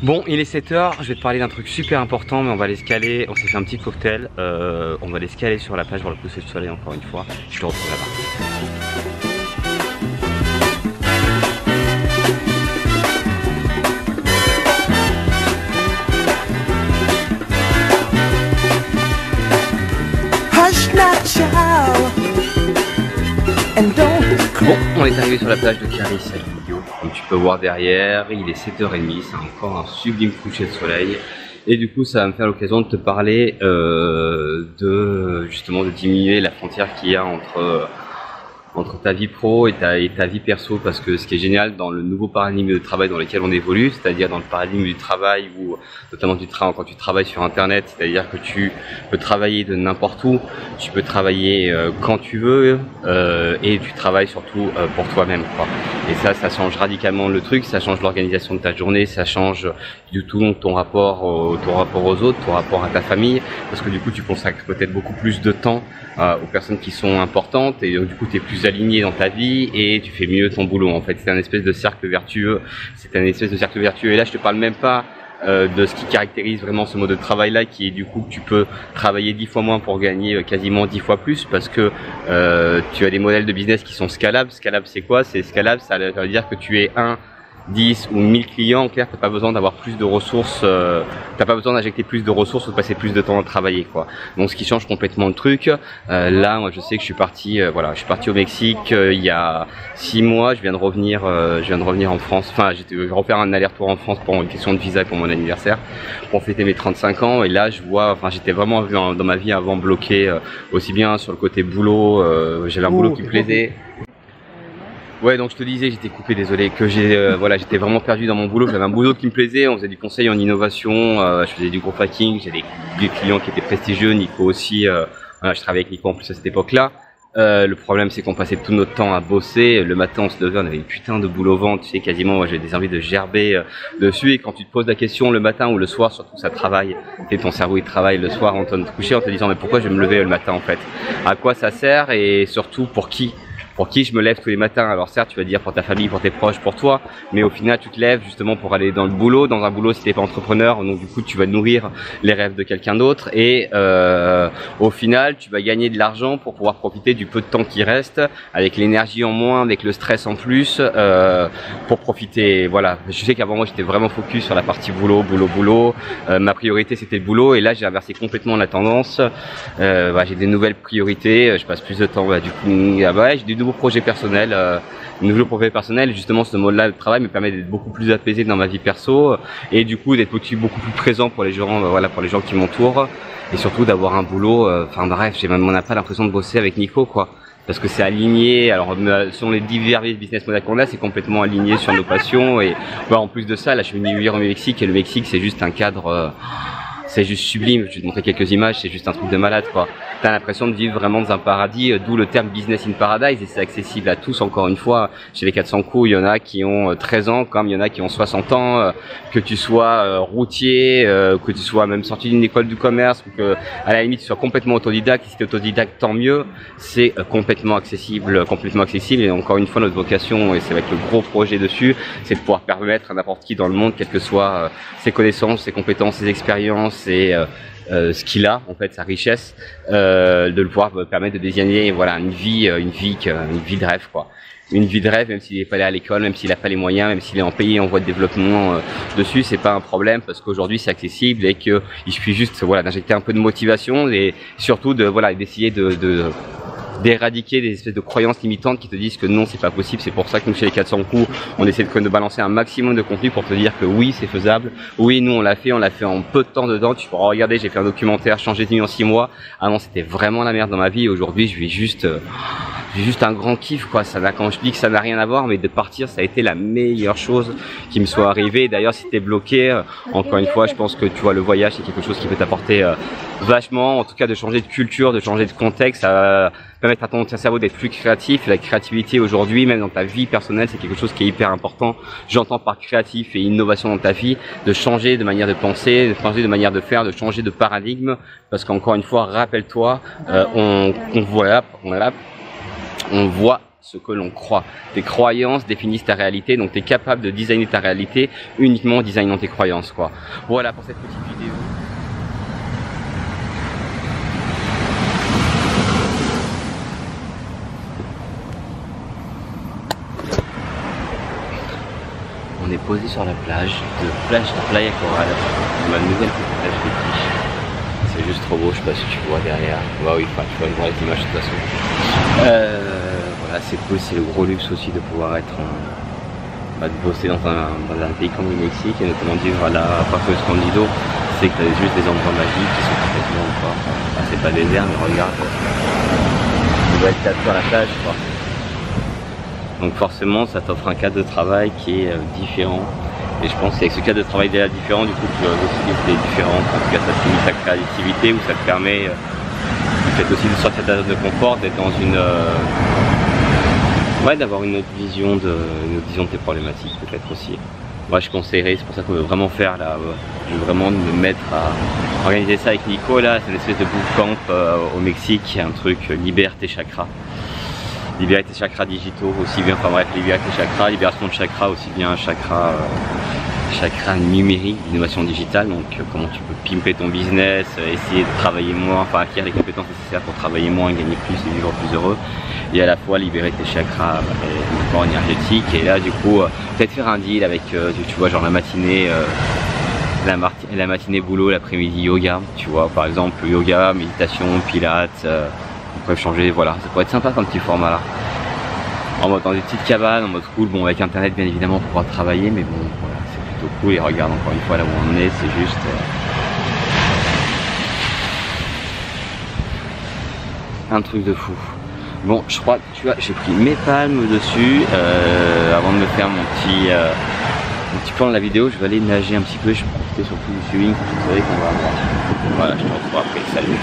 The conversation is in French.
Bon, il est 7 h, je vais te parler d'un truc super important, mais on va aller se caler. On s'est fait un petit cocktail, on va aller se caler sur la plage voir le coucher de soleil encore une fois. Je te retrouve là-bas. Bon, on est arrivé sur la plage de Caris à Guillot. Donc tu peux voir derrière, il est 7h30, c'est encore un sublime coucher de soleil. Et du coup, ça va me faire l'occasion de te parler justement de diminuer la frontière qu'il y a entre ta vie pro et ta vie perso, parce que ce qui est génial dans le nouveau paradigme de travail dans lequel on évolue, c'est-à-dire dans le paradigme du travail ou notamment quand tu travailles sur internet, c'est-à-dire que tu peux travailler de n'importe où, tu peux travailler quand tu veux et tu travailles surtout pour toi-même, quoi. Et ça change radicalement le truc, ça change l'organisation de ta journée, ça change du tout ton rapport aux autres, ton rapport à ta famille, parce que du coup tu consacres peut-être beaucoup plus de temps aux personnes qui sont importantes et du coup tu es plus aligné dans ta vie et tu fais mieux ton boulot. En fait, c'est un espèce de cercle vertueux. Et là, je te parle même pas de ce qui caractérise vraiment ce mode de travail là, qui est du coup que tu peux travailler 10 fois moins pour gagner quasiment 10 fois plus, parce que tu as des modèles de business qui sont scalables. Scalable, c'est quoi? C'est scalable, ça veut dire que tu es 10 ou 1000 clients, en clair, t'as pas besoin d'avoir plus de ressources, t'as pas besoin d'injecter plus de ressources ou de passer plus de temps à travailler, quoi. Donc ce qui change complètement le truc. Là, moi, je sais que je suis parti au Mexique il y a 6 mois. Je viens de revenir en France. Enfin, je vais refaire un aller-retour en France pour une question de visa pour mon anniversaire, pour fêter mes 35 ans. Et là, j'étais vraiment dans ma vie avant bloqué, aussi bien sur le côté boulot. J'avais un boulot qui me plaisait. Ouais, donc je te disais, j'étais coupé, désolé, que j'étais vraiment perdu dans mon boulot. J'avais un boulot qui me plaisait, on faisait du conseil en innovation, je faisais du gros hacking, j'ai des clients qui étaient prestigieux, Nico aussi, je travaillais avec Nico en plus à cette époque-là. Le problème, c'est qu'on passait tout notre temps à bosser. Le matin, on se levait, on avait une putain de boule au ventre, tu sais, quasiment, moi, j'avais des envies de gerber dessus. Et quand tu te poses la question le matin ou le soir, surtout ça travaille, et ton cerveau il travaille le soir en train de te coucher en te disant mais pourquoi je vais me lever le matin en fait? À quoi ça sert et surtout pour qui? Pour qui je me lève tous les matins? Alors certes, tu vas dire pour ta famille, pour tes proches, pour toi, mais au final, tu te lèves justement pour aller dans le boulot. Dans un boulot, si t'es pas entrepreneur, donc du coup, tu vas nourrir les rêves de quelqu'un d'autre. Et au final, tu vas gagner de l'argent pour pouvoir profiter du peu de temps qui reste, avec l'énergie en moins, avec le stress en plus, pour profiter. Voilà. Je sais qu'avant moi, j'étais vraiment focus sur la partie boulot. Ma priorité, c'était le boulot. Et là, j'ai inversé complètement la tendance. J'ai des nouvelles priorités. Je passe plus de temps. Du coup, j'ai des nouveaux projets personnels, justement ce mode-là de travail me permet d'être beaucoup plus apaisé dans ma vie perso et du coup d'être aussi beaucoup plus présent pour les gens, pour les gens qui m'entourent et surtout d'avoir un boulot, on n'a pas l'impression de bosser avec Nico, quoi. Parce que c'est aligné, alors sur les divers business models qu'on a, c'est complètement aligné sur nos passions et en plus de ça, là je suis venu vivre au Mexique et le Mexique c'est juste un cadre, c'est juste sublime. Je vais te montrer quelques images, c'est juste un truc de malade, quoi. T'as l'impression de vivre vraiment dans un paradis, d'où le terme business in paradise, et c'est accessible à tous, encore une fois. Chez les 400 coups, il y en a qui ont 13 ans, comme il y en a qui ont 60 ans, que tu sois routier, que tu sois même sorti d'une école du commerce, ou que, à la limite, tu sois complètement autodidacte. Si t'es autodidacte, tant mieux. C'est complètement accessible, et encore une fois, notre vocation, et c'est avec le gros projet dessus, c'est de pouvoir permettre à n'importe qui dans le monde, quelles que soient ses connaissances, ses compétences, ses expériences, et ce qu'il a, en fait, sa richesse, de le pouvoir permettre de désigner, une vie de rêve, quoi. Une vie de rêve, même s'il n'est pas allé à l'école, même s'il n'a pas les moyens, même s'il est en pays en voie de développement dessus, c'est pas un problème parce qu'aujourd'hui c'est accessible et qu'il suffit juste, d'injecter un peu de motivation et surtout d'essayer d'éradiquer des espèces de croyances limitantes qui te disent que non, c'est pas possible. C'est pour ça que nous, chez les 400 coups, on essaie de balancer un maximum de contenu pour te dire que oui, c'est faisable. Oui, nous, on l'a fait en peu de temps dedans. Tu pourras regarder, j'ai fait un documentaire, changé de vie en 6 mois. Avant, c'était vraiment la merde dans ma vie. Aujourd'hui, j'ai juste un grand kiff, quoi. Quand je dis que ça n'a rien à voir, mais de partir, ça a été la meilleure chose qui me soit arrivée. D'ailleurs, si t'es bloqué, encore une fois, je pense que tu vois, le voyage, c'est quelque chose qui peut t'apporter vachement, en tout cas, de changer de culture, de changer de contexte. Ça permettre à ton cerveau d'être plus créatif. La créativité aujourd'hui, même dans ta vie personnelle, c'est quelque chose qui est hyper important. J'entends par créatif et innovation dans ta vie, de changer de manière de penser, de changer de manière de faire, de changer de paradigme. Parce qu'encore une fois, rappelle-toi, on voit ce que l'on croit. Tes croyances définissent ta réalité, donc tu es capable de designer ta réalité uniquement en designant tes croyances, quoi. Voilà pour cette petite vidéo. On est posé sur la plage de Playa Coral, ma nouvelle plage fétiche. C'est juste trop beau, je sais pas si tu vois derrière. Bah oui, enfin, tu vas voir les images de toute façon. Voilà, c'est cool, c'est le gros luxe aussi de pouvoir être de bosser dans un pays comme le Mexique et notamment de vivre à la Puerto Escondido. C'est que tu as juste des endroits magiques qui sont complètement encore. Enfin, c'est pas désert, mais regarde, on doit être 4 sur la plage, quoi. Donc forcément, ça t'offre un cadre de travail qui est différent. Et je pense qu'avec ce cadre de travail déjà différent, du coup, tu vas aussi des différentes. En tout cas, ça stimule ta créativité ou ça te permet peut-être aussi de sortir de ta zone de confort, d'être dans une... ouais, d'avoir une autre vision de tes problématiques peut-être aussi. Moi, je conseillerais, c'est pour ça qu'on veut vraiment faire là, je veux vraiment me mettre à organiser ça avec Nico là. C'est une espèce de bootcamp au Mexique, un truc libère tes chakras. Libérer tes chakras digitaux aussi bien, enfin bref, libérer tes chakras, libération de chakras aussi bien chakra numérique, d'innovation digitale, donc comment tu peux pimper ton business, essayer de travailler moins, enfin acquérir les compétences nécessaires pour travailler moins, gagner plus et vivre plus heureux, et à la fois libérer tes chakras et corps énergétique, et là du coup peut-être faire un deal avec, tu vois, genre la matinée boulot, l'après-midi yoga, tu vois, par exemple yoga, méditation, pilates, on peut changer, voilà, ça pourrait être sympa comme petit format là. En mode dans des petites cabanes, en mode cool, bon avec internet bien évidemment pour pouvoir travailler, mais bon voilà, c'est plutôt cool. Et regarde encore une fois là où on est, c'est juste un truc de fou. Bon, je crois que tu vois, j'ai pris mes palmes dessus avant de me faire mon petit plan de la vidéo. Je vais aller nager un petit peu, je vais profiter surtout du swimming, vous savez qu'on va avoir. Voilà, je te retrouve après, salut.